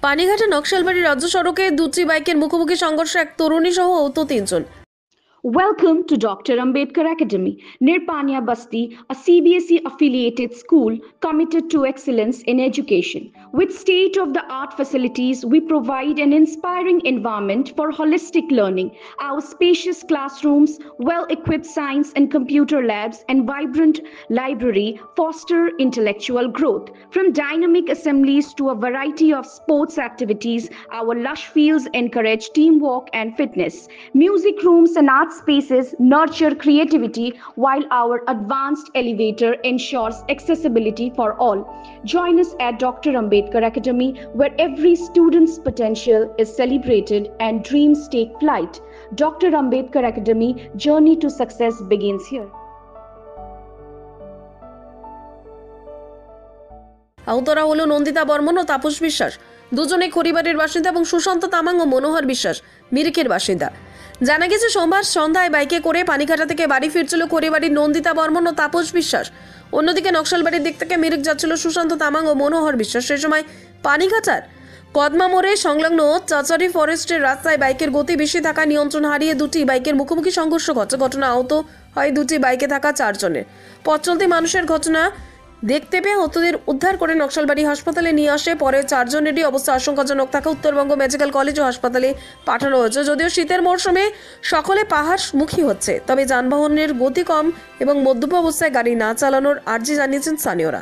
পানিঘাটে নকশালবাড়ি রাজ্য সড়কে দুটি বাইকের মুখোমুখি সংঘর্ষে এক তরুণী সহ আহত 3 জন। Welcome to Dr. Ambedkar Academy, near Pania Basti, a CBSE affiliated school committed to excellence in education. With state-of-the-art facilities, we provide an inspiring environment for holistic learning. Our spacious classrooms, well-equipped science and computer labs, and vibrant library foster intellectual growth. From dynamic assemblies to a variety of sports activities, our lush fields encourage teamwork and fitness. Music rooms and art spaces nurture creativity, while our advanced elevator ensures accessibility for all. Join us at Dr. Ambedkar Academy, where every student's potential is celebrated and dreams take flight. Dr. Ambedkar Academy, journey to success begins here. আহতরা হলো নন্দিতা বর্মন ও তাপস বিশ্বাস, দুজনেই খড়িবাড়ির বাসিন্দা, এবং সুশান্ত তামাং ও মনোহর বিশ্বাস মিরিকের বাসিন্দা। জানা গেছে সোমবার সন্ধ্যায় বাইকে করে পানিঘাটা থেকে বাড়ি ফিরছিল খড়িবাড়ির নন্দিতা বর্মন ও তাপস বিশ্বাস। অন্যদিকে নকশালবাড়ির দিক থেকে মিরিক যাচ্ছিল সুশান্ত তামাং ও মনোহর বিশ্বাস। সেই সময় পানিঘাটার কদমা মোড়ে সংলগ্ন চাচারি ফরেস্টের রাস্তায় বাইকের গতি বেশি থাকা নিয়ন্ত্রণ হারিয়ে দুটি বাইকের মুখোমুখি সংঘর্ষ ঘটে। ঘটনা আহত হয় দুটি বাইকে থাকা 4 জনের। পথ চলতি মানুষের ঘটনা দেখতে পেয়ে আহতদের উদ্ধার করে নকশালবাড়ি হাসপাতালে নিয়ে আসে। পরে 4 জনেরই অবস্থা আশঙ্কাজনক থাকা উত্তরবঙ্গ মেডিকেল কলেজ ও হাসপাতালে পাঠানো হয়েছে। যদিও শীতের মরশুমে সকলে পাহাড়মুখী হচ্ছে, তবে যানবাহনের গতি কম এবং মদ্যপ অবস্থায় গাড়ি না চালানোর আর্জি জানিয়েছেন স্থানীয়রা।